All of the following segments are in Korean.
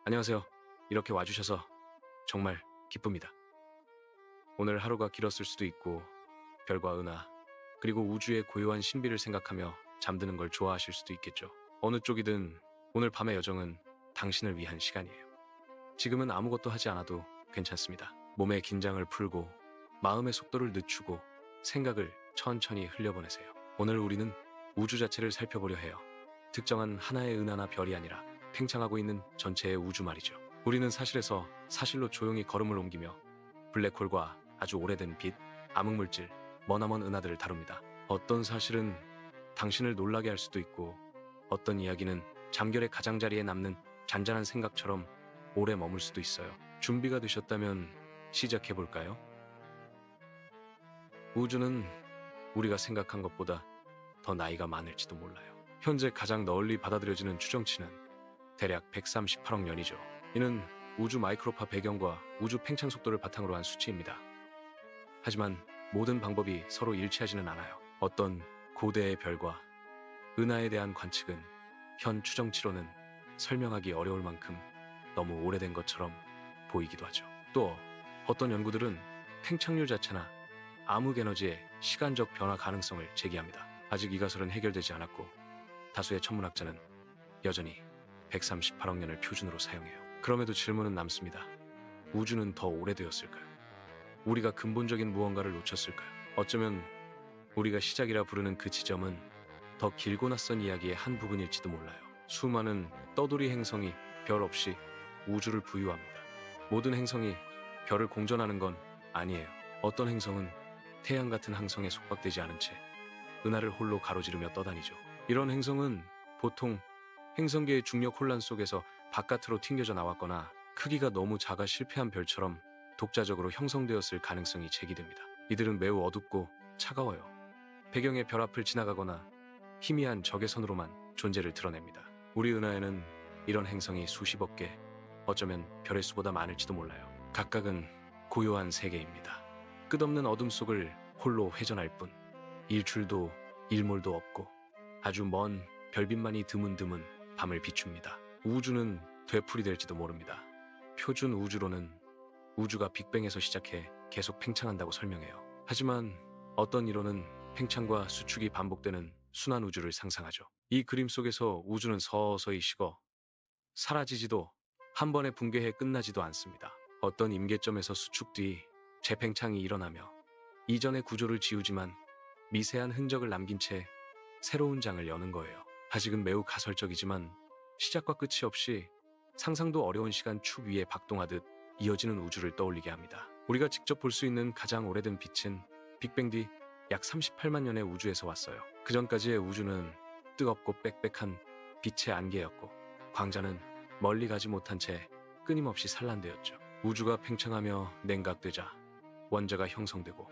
안녕하세요. 이렇게 와주셔서 정말 기쁩니다. 오늘 하루가 길었을 수도 있고 별과 은하 그리고 우주의 고요한 신비를 생각하며 잠드는 걸 좋아하실 수도 있겠죠. 어느 쪽이든 오늘 밤의 여정은 당신을 위한 시간이에요. 지금은 아무것도 하지 않아도 괜찮습니다. 몸의 긴장을 풀고 마음의 속도를 늦추고 생각을 천천히 흘려보내세요. 오늘 우리는 우주 자체를 살펴보려 해요. 특정한 하나의 은하나 별이 아니라 팽창하고 있는 전체의 우주 말이죠. 우리는 사실에서 사실로 조용히 걸음을 옮기며 블랙홀과 아주 오래된 빛, 암흑물질, 머나먼 은하들을 다룹니다. 어떤 사실은 당신을 놀라게 할 수도 있고 어떤 이야기는 잠결의 가장자리에 남는 잔잔한 생각처럼 오래 머물 수도 있어요. 준비가 되셨다면 시작해볼까요? 우주는 우리가 생각한 것보다 더 나이가 많을지도 몰라요. 현재 가장 널리 받아들여지는 추정치는 대략 138억 년이죠. 이는 우주 마이크로파 배경과 우주 팽창 속도를 바탕으로 한 수치입니다. 하지만 모든 방법이 서로 일치하지는 않아요. 어떤 고대의 별과 은하에 대한 관측은 현 추정치로는 설명하기 어려울 만큼 너무 오래된 것처럼 보이기도 하죠. 또 어떤 연구들은 팽창률 자체나 암흑 에너지의 시간적 변화 가능성을 제기합니다. 아직 이 가설은 해결되지 않았고 다수의 천문학자는 여전히 138억 년을 표준으로 사용해요. 그럼에도 질문은 남습니다. 우주는 더 오래되었을까요? 우리가 근본적인 무언가를 놓쳤을까요? 어쩌면 우리가 시작이라 부르는 그 지점은 더 길고 낯선 이야기의 한 부분일지도 몰라요. 수많은 떠돌이 행성이 별 없이 우주를 부유합니다. 모든 행성이 별을 공전하는 건 아니에요. 어떤 행성은 태양 같은 항성에 속박되지 않은 채 은하를 홀로 가로지르며 떠다니죠. 이런 행성은 보통 행성계의 중력 혼란 속에서 바깥으로 튕겨져 나왔거나 크기가 너무 작아 실패한 별처럼 독자적으로 형성되었을 가능성이 제기됩니다. 이들은 매우 어둡고 차가워요. 배경의 별 앞을 지나가거나 희미한 적외선으로만 존재를 드러냅니다. 우리 은하에는 이런 행성이 수십억 개, 어쩌면 별의 수보다 많을지도 몰라요. 각각은 고요한 세계입니다. 끝없는 어둠 속을 홀로 회전할 뿐 일출도 일몰도 없고 아주 먼 별빛만이 드문드문 밤을 비춥니다. 우주는 되풀이 될지도 모릅니다. 표준 우주로는 우주가 빅뱅에서 시작해 계속 팽창한다고 설명해요. 하지만 어떤 이론은 팽창과 수축이 반복되는 순환 우주를 상상하죠. 이 그림 속에서 우주는 서서히 식어 사라지지도 한 번에 붕괴해 끝나지도 않습니다. 어떤 임계점에서 수축 뒤 재팽창이 일어나며 이전의 구조를 지우지만 미세한 흔적을 남긴 채 새로운 장을 여는 거예요. 아직은 매우 가설적이지만 시작과 끝이 없이 상상도 어려운 시간 축 위에 박동하듯 이어지는 우주를 떠올리게 합니다. 우리가 직접 볼 수 있는 가장 오래된 빛은 빅뱅 뒤 약 38만 년의 우주에서 왔어요. 그 전까지의 우주는 뜨겁고 빽빽한 빛의 안개였고 광자는 멀리 가지 못한 채 끊임없이 산란되었죠. 우주가 팽창하며 냉각되자 원자가 형성되고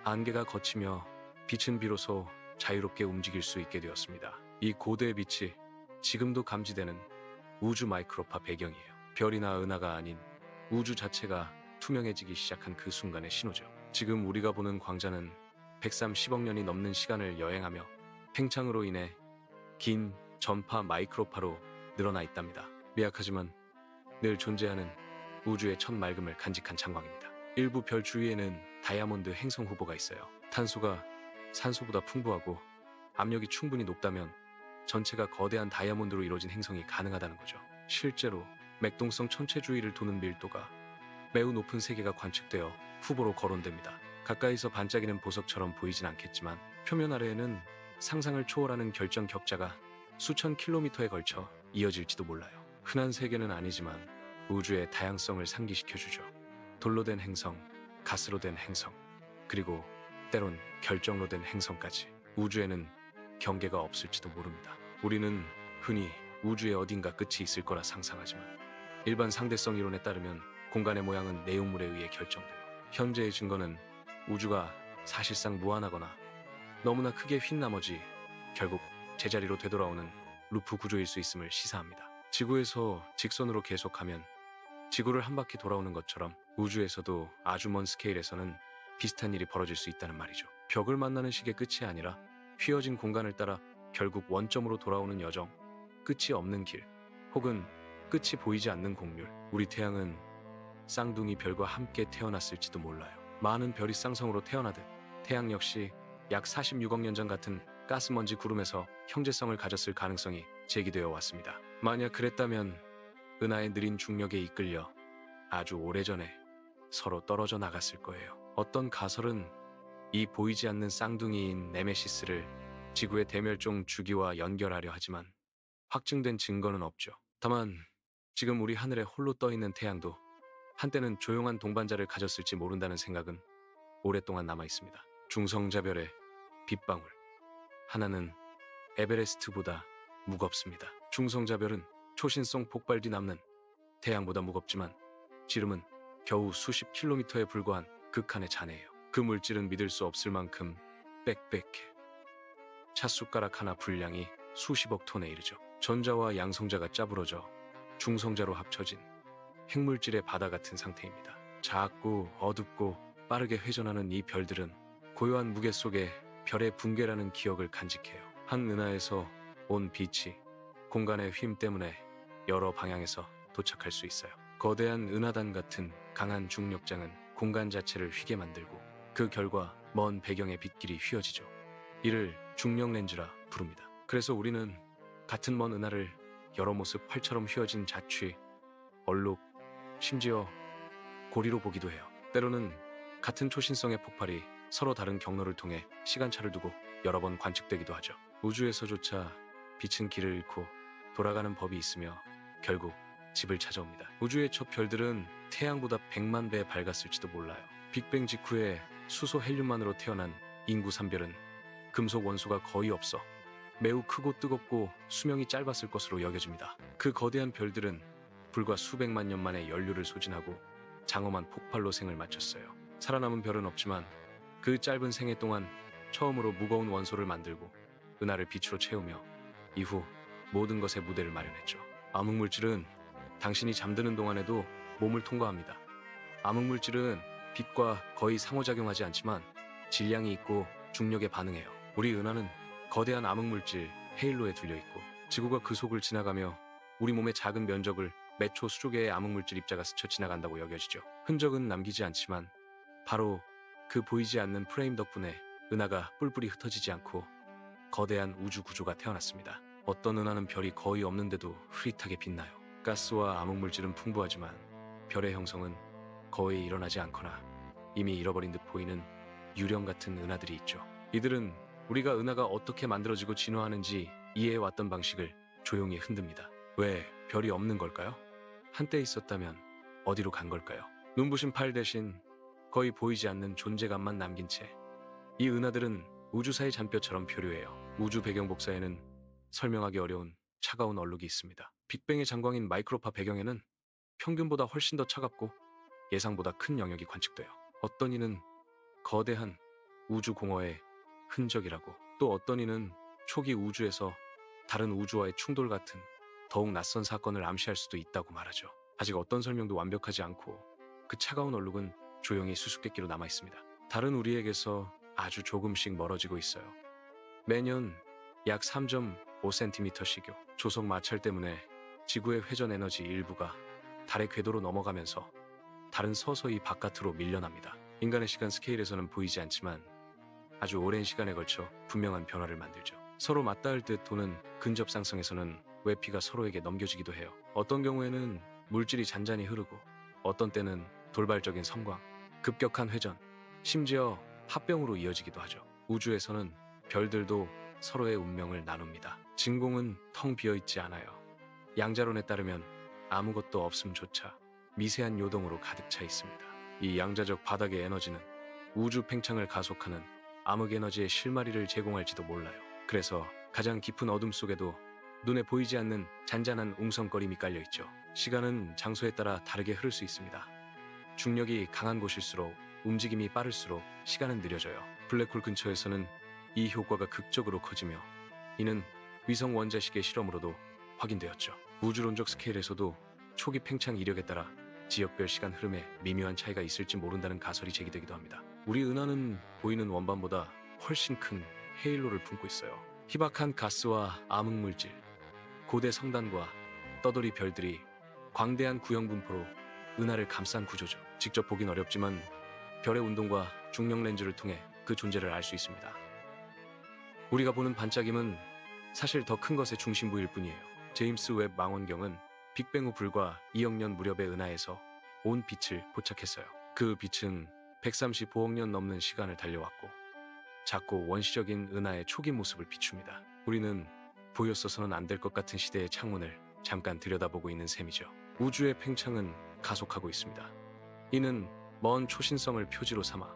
안개가 걷히며 빛은 비로소 자유롭게 움직일 수 있게 되었습니다. 이 고대의 빛이 지금도 감지되는 우주 마이크로파 배경이에요. 별이나 은하가 아닌 우주 자체가 투명해지기 시작한 그 순간의 신호죠. 지금 우리가 보는 광자는 130억 년이 넘는 시간을 여행하며 팽창으로 인해 긴 전파 마이크로파로 늘어나 있답니다. 미약하지만 늘 존재하는 우주의 첫 맑음을 간직한 장광입니다. 일부 별 주위에는 다이아몬드 행성 후보가 있어요. 탄소가 산소보다 풍부하고 압력이 충분히 높다면 전체가 거대한 다이아몬드로 이루어진 행성이 가능하다는 거죠. 실제로 맥동성 천체 주위를 도는 밀도가 매우 높은 세계가 관측되어 후보로 거론됩니다. 가까이서 반짝이는 보석처럼 보이진 않겠지만 표면 아래에는 상상을 초월하는 결정 격자가 수천 킬로미터에 걸쳐 이어질지도 몰라요. 흔한 세계는 아니지만 우주의 다양성을 상기시켜주죠. 돌로 된 행성, 가스로 된 행성, 그리고 때론 결정로 된 행성까지. 우주에는 경계가 없을지도 모릅니다. 우리는 흔히 우주의 어딘가 끝이 있을 거라 상상하지만 일반 상대성 이론에 따르면 공간의 모양은 내용물에 의해 결정돼요. 현재의 증거는 우주가 사실상 무한하거나 너무나 크게 휜 나머지 결국 제자리로 되돌아오는 루프 구조일 수 있음을 시사합니다. 지구에서 직선으로 계속하면 지구를 한 바퀴 돌아오는 것처럼 우주에서도 아주 먼 스케일에서는 비슷한 일이 벌어질 수 있다는 말이죠. 벽을 만나는 식의 끝이 아니라 휘어진 공간을 따라 결국 원점으로 돌아오는 여정, 끝이 없는 길, 혹은 끝이 보이지 않는 곡률. 우리 태양은 쌍둥이 별과 함께 태어났을지도 몰라요. 많은 별이 쌍성으로 태어나듯 태양 역시 약 46억 년 전 같은 가스먼지 구름에서 형제성을 가졌을 가능성이 제기되어 왔습니다. 만약 그랬다면 은하의 느린 중력에 이끌려 아주 오래전에 서로 떨어져 나갔을 거예요. 어떤 가설은 이 보이지 않는 쌍둥이인 네메시스를 지구의 대멸종 주기와 연결하려 하지만 확증된 증거는 없죠. 다만 지금 우리 하늘에 홀로 떠 있는 태양도 한때는 조용한 동반자를 가졌을지 모른다는 생각은 오랫동안 남아 있습니다. 중성자별의 빗방울 하나는 에베레스트보다 무겁습니다. 중성자별은 초신성 폭발 뒤 남는 태양보다 무겁지만 지름은 겨우 수십 킬로미터에 불과한 극한의 잔해예요. 그 물질은 믿을 수 없을 만큼 빽빽해. 찻숟가락 하나 분량이 수십억 톤에 이르죠. 전자와 양성자가 짜부러져 중성자로 합쳐진 핵물질의 바다 같은 상태입니다. 작고 어둡고 빠르게 회전하는 이 별들은 고요한 무게 속에 별의 붕괴라는 기억을 간직해요. 한 은하에서 온 빛이 공간의 힘 때문에 여러 방향에서 도착할 수 있어요. 거대한 은하단 같은 강한 중력장은 공간 자체를 휘게 만들고 그 결과 먼 배경의 빛길이 휘어지죠. 이를 중력 렌즈라 부릅니다. 그래서 우리는 같은 먼 은하를 여러 모습 활처럼 휘어진 자취, 얼룩, 심지어 고리로 보기도 해요. 때로는 같은 초신성의 폭발이 서로 다른 경로를 통해 시간차를 두고 여러 번 관측되기도 하죠. 우주에서조차 빛은 길을 잃고 돌아가는 법이 있으며 결국 집을 찾아옵니다. 우주의 첫 별들은 태양보다 100만 배 밝았을지도 몰라요. 빅뱅 직후에 수소 헬륨만으로 태어난 인구 3별은 금속 원소가 거의 없어 매우 크고 뜨겁고 수명이 짧았을 것으로 여겨집니다. 그 거대한 별들은 불과 수백만 년 만에 연료를 소진하고 장엄한 폭발로 생을 마쳤어요. 살아남은 별은 없지만 그 짧은 생애 동안 처음으로 무거운 원소를 만들고 은하를 빛으로 채우며 이후 모든 것의 무대를 마련했죠. 암흑물질은 당신이 잠드는 동안에도 몸을 통과합니다. 암흑물질은 빛과 거의 상호작용하지 않지만 질량이 있고 중력에 반응해요. 우리 은하는 거대한 암흑물질 헤일로에 둘려있고 지구가 그 속을 지나가며 우리 몸의 작은 면적을 몇 초 수조 개의 암흑물질 입자가 스쳐 지나간다고 여겨지죠. 흔적은 남기지 않지만 바로 그 보이지 않는 프레임 덕분에 은하가 뿔뿔이 흩어지지 않고 거대한 우주 구조가 태어났습니다. 어떤 은하는 별이 거의 없는데도 흐릿하게 빛나요. 가스와 암흑물질은 풍부하지만 별의 형성은 거의 일어나지 않거나 이미 잃어버린 듯 보이는 유령 같은 은하들이 있죠. 이들은 우리가 은하가 어떻게 만들어지고 진화하는지 이해해왔던 방식을 조용히 흔듭니다. 왜 별이 없는 걸까요? 한때 있었다면 어디로 간 걸까요? 눈부신 팔 대신 거의 보이지 않는 존재감만 남긴 채 이 은하들은 우주사의 잔뼈처럼 표류해요. 우주 배경 복사에는 설명하기 어려운 차가운 얼룩이 있습니다. 빅뱅의 장광인 마이크로파 배경에는 평균보다 훨씬 더 차갑고 예상보다 큰 영역이 관측돼요. 어떤 이는 거대한 우주 공허의 흔적이라고, 또 어떤 이는 초기 우주에서 다른 우주와의 충돌 같은 더욱 낯선 사건을 암시할 수도 있다고 말하죠. 아직 어떤 설명도 완벽하지 않고 그 차가운 얼룩은 조용히 수수께끼로 남아있습니다. 다른 우리에게서 아주 조금씩 멀어지고 있어요. 매년 약 3.5cm씩요. 조석 마찰 때문에 지구의 회전 에너지 일부가 달의 궤도로 넘어가면서 달은 서서히 바깥으로 밀려납니다. 인간의 시간 스케일에서는 보이지 않지만 아주 오랜 시간에 걸쳐 분명한 변화를 만들죠. 서로 맞닿을 듯 도는 근접 상승에서는 외피가 서로에게 넘겨지기도 해요. 어떤 경우에는 물질이 잔잔히 흐르고 어떤 때는 돌발적인 섬광, 급격한 회전, 심지어 합병으로 이어지기도 하죠. 우주에서는 별들도 서로의 운명을 나눕니다. 진공은 텅 비어있지 않아요. 양자론에 따르면 아무것도 없음조차 미세한 요동으로 가득 차 있습니다. 이 양자적 바닥의 에너지는 우주 팽창을 가속하는 암흑 에너지의 실마리를 제공할지도 몰라요. 그래서 가장 깊은 어둠 속에도 눈에 보이지 않는 잔잔한 웅성거림이 깔려있죠. 시간은 장소에 따라 다르게 흐를 수 있습니다. 중력이 강한 곳일수록 움직임이 빠를수록 시간은 느려져요. 블랙홀 근처에서는 이 효과가 극적으로 커지며 이는 위성 원자식의 실험으로도 확인되었죠. 우주론적 스케일에서도 초기 팽창 이력에 따라 지역별 시간 흐름에 미묘한 차이가 있을지 모른다는 가설이 제기되기도 합니다. 우리 은하는 보이는 원반보다 훨씬 큰 헤일로를 품고 있어요. 희박한 가스와 암흑물질, 고대 성단과 떠돌이 별들이 광대한 구형 분포로 은하를 감싼 구조죠. 직접 보긴 어렵지만 별의 운동과 중력 렌즈를 통해 그 존재를 알 수 있습니다. 우리가 보는 반짝임은 사실 더 큰 것의 중심부일 뿐이에요. 제임스 웹 망원경은 빅뱅 후 불과 2억 년 무렵의 은하에서 온 빛을 포착했어요. 그 빛은 135억 년 넘는 시간을 달려왔고 작고 원시적인 은하의 초기 모습을 비춥니다. 우리는 보였어서는 안 될 것 같은 시대의 창문을 잠깐 들여다보고 있는 셈이죠. 우주의 팽창은 가속하고 있습니다. 이는 먼 초신성을 표지로 삼아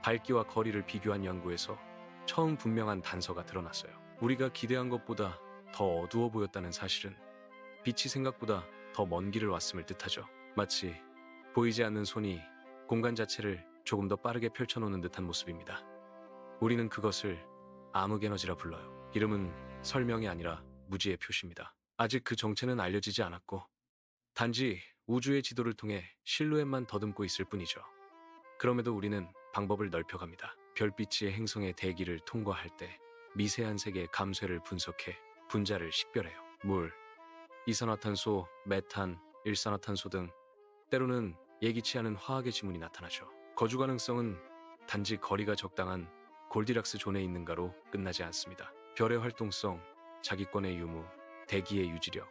밝기와 거리를 비교한 연구에서 처음 분명한 단서가 드러났어요. 우리가 기대한 것보다 더 어두워 보였다는 사실은 빛이 생각보다 더 먼 길을 왔음을 뜻하죠. 마치 보이지 않는 손이 공간 자체를 조금 더 빠르게 펼쳐놓는 듯한 모습입니다. 우리는 그것을 암흑에너지라 불러요. 이름은 설명이 아니라 무지의 표시입니다. 아직 그 정체는 알려지지 않았고 단지 우주의 지도를 통해 실루엣만 더듬고 있을 뿐이죠. 그럼에도 우리는 방법을 넓혀갑니다. 별빛이 행성의 대기를 통과할 때 미세한 색의 감쇄를 분석해 분자를 식별해요. 물, 이산화탄소, 메탄, 일산화탄소 등 때로는 예기치 않은 화학의 지문이 나타나죠. 거주 가능성은 단지 거리가 적당한 골디락스 존에 있는가로 끝나지 않습니다. 별의 활동성, 자기권의 유무, 대기의 유지력,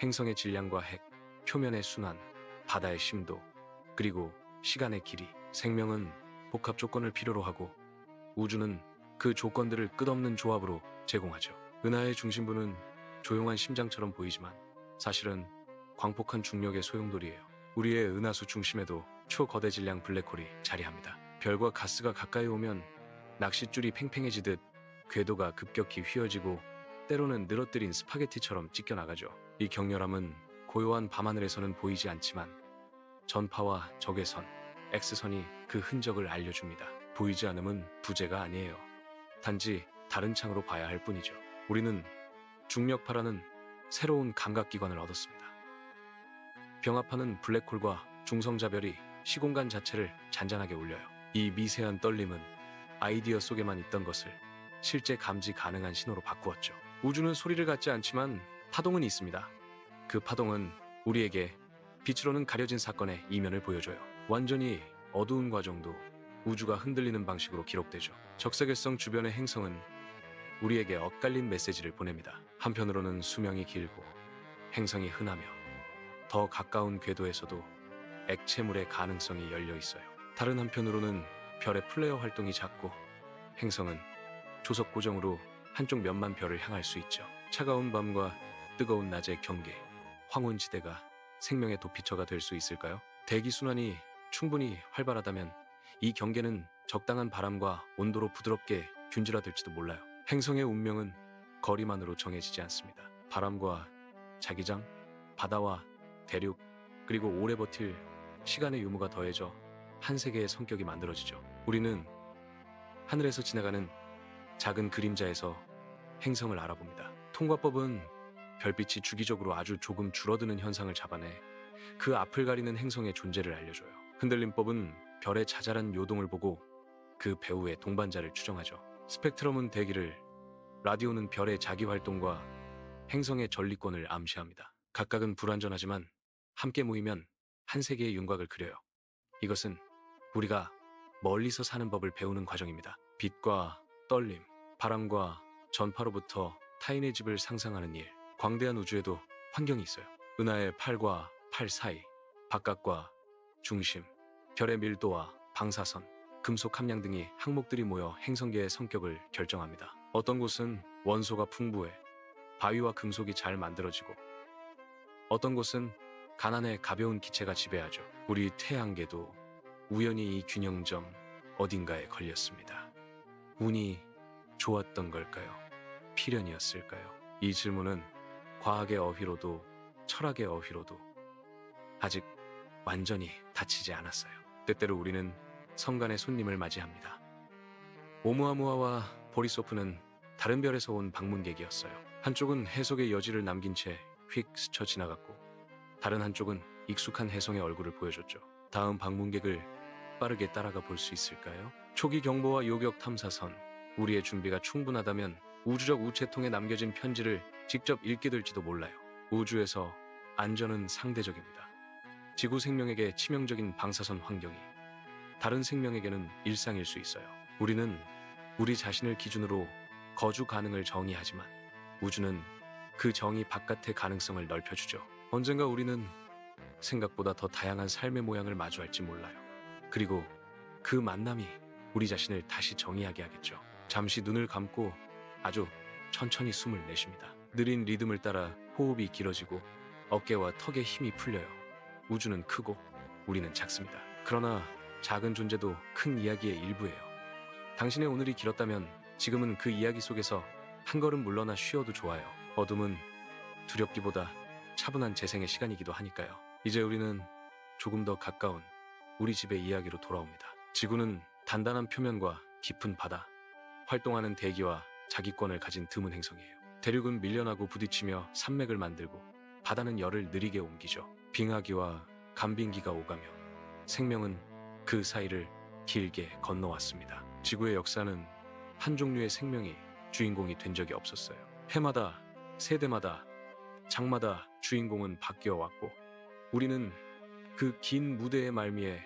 행성의 질량과 핵, 표면의 순환, 바다의 심도, 그리고 시간의 길이. 생명은 복합 조건을 필요로 하고 우주는 그 조건들을 끝없는 조합으로 제공하죠. 은하의 중심부는 조용한 심장처럼 보이지만 사실은 광폭한 중력의 소용돌이에요. 우리의 은하수 중심에도 초거대 질량 블랙홀이 자리합니다. 별과 가스가 가까이 오면 낚싯줄이 팽팽해지듯 궤도가 급격히 휘어지고 때로는 늘어뜨린 스파게티처럼 찢겨나가죠. 이 격렬함은 고요한 밤하늘에서는 보이지 않지만 전파와 적외선, X선이 그 흔적을 알려줍니다. 보이지 않음은 부재가 아니에요. 단지 다른 창으로 봐야 할 뿐이죠. 우리는 중력파라는 새로운 감각기관을 얻었습니다. 병합하는 블랙홀과 중성자별이 시공간 자체를 잔잔하게 울려요. 이 미세한 떨림은 아이디어 속에만 있던 것을 실제 감지 가능한 신호로 바꾸었죠. 우주는 소리를 갖지 않지만 파동은 있습니다. 그 파동은 우리에게 빛으로는 가려진 사건의 이면을 보여줘요. 완전히 어두운 과정도 우주가 흔들리는 방식으로 기록되죠. 적색외성 주변의 행성은 우리에게 엇갈린 메시지를 보냅니다. 한편으로는 수명이 길고 행성이 흔하며 더 가까운 궤도에서도 액체물의 가능성이 열려 있어요. 다른 한편으로는 별의 플레어 활동이 작고 행성은 조석 고정으로 한쪽 면만 별을 향할 수 있죠. 차가운 밤과 뜨거운 낮의 경계, 황혼지대가 생명의 도피처가 될 수 있을까요? 대기 순환이 충분히 활발하다면 이 경계는 적당한 바람과 온도로 부드럽게 균질화될지도 몰라요. 행성의 운명은 거리만으로 정해지지 않습니다. 바람과 자기장, 바다와 대륙, 그리고 오래 버틸 시간의 유무가 더해져 한 세계의 성격이 만들어지죠. 우리는 하늘에서 지나가는 작은 그림자에서 행성을 알아봅니다. 통과법은 별빛이 주기적으로 아주 조금 줄어드는 현상을 잡아내 그 앞을 가리는 행성의 존재를 알려줘요. 흔들림법은 별의 자잘한 요동을 보고 그 배후의 동반자를 추정하죠. 스펙트럼은 대기를, 라디오는 별의 자기활동과 행성의 전리권을 암시합니다. 각각은 불완전하지만 함께 모이면 한 세계의 윤곽을 그려요. 이것은 우리가 멀리서 사는 법을 배우는 과정입니다. 빛과 떨림, 바람과 전파로부터 타인의 집을 상상하는 일. 광대한 우주에도 환경이 있어요. 은하의 팔과 팔 사이, 바깥과 중심, 별의 밀도와 방사선, 금속 함량 등이 항목들이 모여 행성계의 성격을 결정합니다. 어떤 곳은 원소가 풍부해 바위와 금속이 잘 만들어지고 어떤 곳은 가난해 가벼운 기체가 지배하죠. 우리 태양계도 우연히 이 균형점 어딘가에 걸렸습니다. 운이 좋았던 걸까요? 필연이었을까요? 이 질문은 과학의 어휘로도 철학의 어휘로도 아직 완전히 닫히지 않았어요. 때때로 우리는 성간의 손님을 맞이합니다. 오umuamua 보리소프는 다른 별에서 온 방문객이었어요. 한쪽은 해석의 여지를 남긴 채 휙 스쳐 지나갔고 다른 한쪽은 익숙한 혜성의 얼굴을 보여줬죠. 다음 방문객을 빠르게 따라가 볼 수 있을까요? 초기 경보와 요격 탐사선, 우리의 준비가 충분하다면 우주적 우체통에 남겨진 편지를 직접 읽게 될지도 몰라요. 우주에서 안전은 상대적입니다. 지구 생명에게 치명적인 방사선 환경이 다른 생명에게는 일상일 수 있어요. 우리는 우리 자신을 기준으로 거주 가능을 정의하지만 우주는 그 정의 바깥의 가능성을 넓혀주죠. 언젠가 우리는 생각보다 더 다양한 삶의 모양을 마주할지 몰라요. 그리고 그 만남이 우리 자신을 다시 정의하게 하겠죠. 잠시 눈을 감고 아주 천천히 숨을 내쉽니다. 느린 리듬을 따라 호흡이 길어지고 어깨와 턱에 힘이 풀려요. 우주는 크고 우리는 작습니다. 그러나 작은 존재도 큰 이야기의 일부예요. 당신의 오늘이 길었다면 지금은 그 이야기 속에서 한 걸음 물러나 쉬어도 좋아요. 어둠은 두렵기보다 차분한 재생의 시간이기도 하니까요. 이제 우리는 조금 더 가까운 우리 집의 이야기로 돌아옵니다. 지구는 단단한 표면과 깊은 바다, 활동하는 대기와 자기권을 가진 드문 행성이에요. 대륙은 밀려나고 부딪히며 산맥을 만들고 바다는 열을 느리게 옮기죠. 빙하기와 간빙기가 오가며 생명은 그 사이를 길게 건너왔습니다. 지구의 역사는 한 종류의 생명이 주인공이 된 적이 없었어요. 해마다, 세대마다, 장마다 주인공은 바뀌어 왔고 우리는 그 긴 무대의 말미에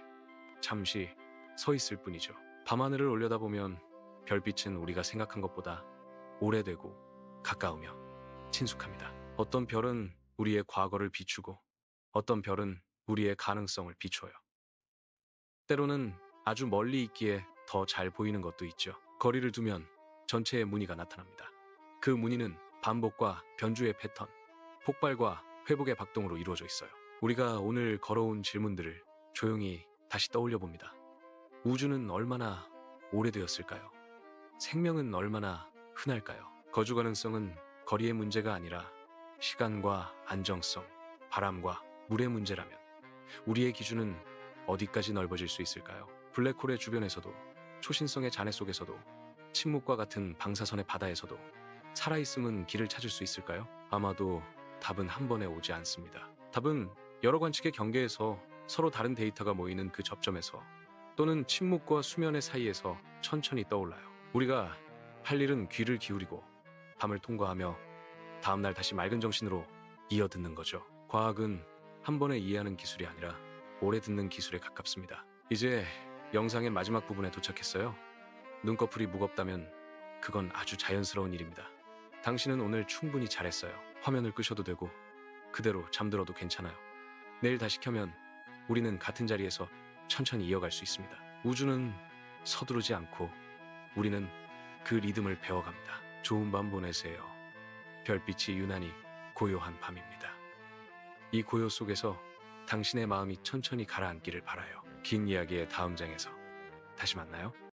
잠시 서 있을 뿐이죠. 밤하늘을 올려다보면 별빛은 우리가 생각한 것보다 오래되고 가까우며 친숙합니다. 어떤 별은 우리의 과거를 비추고 어떤 별은 우리의 가능성을 비춰요. 때로는 아주 멀리 있기에 더 잘 보이는 것도 있죠. 거리를 두면 전체의 무늬가 나타납니다. 그 무늬는 반복과 변주의 패턴, 폭발과 회복의 박동으로 이루어져 있어요. 우리가 오늘 걸어온 질문들을 조용히 다시 떠올려 봅니다. 우주는 얼마나 오래되었을까요? 생명은 얼마나 흔할까요? 거주 가능성은 거리의 문제가 아니라 시간과 안정성, 바람과 물의 문제라면 우리의 기준은 어디까지 넓어질 수 있을까요? 블랙홀의 주변에서도, 초신성의 잔해 속에서도, 침묵과 같은 방사선의 바다에서도 살아있음은 길을 찾을 수 있을까요? 아마도 답은 한 번에 오지 않습니다. 답은 여러 관측의 경계에서 서로 다른 데이터가 모이는 그 접점에서 또는 침묵과 수면의 사이에서 천천히 떠올라요. 우리가 할 일은 귀를 기울이고 밤을 통과하며 다음날 다시 맑은 정신으로 이어듣는 거죠. 과학은 한 번에 이해하는 기술이 아니라 오래 듣는 기술에 가깝습니다. 이제 영상의 마지막 부분에 도착했어요. 눈꺼풀이 무겁다면 그건 아주 자연스러운 일입니다. 당신은 오늘 충분히 잘했어요. 화면을 끄셔도 되고 그대로 잠들어도 괜찮아요. 내일 다시 켜면 우리는 같은 자리에서 천천히 이어갈 수 있습니다. 우주는 서두르지 않고 우리는 그 리듬을 배워갑니다. 좋은 밤 보내세요. 별빛이 유난히 고요한 밤입니다. 이 고요 속에서 당신의 마음이 천천히 가라앉기를 바라요. 긴 이야기의 다음 장에서 다시 만나요.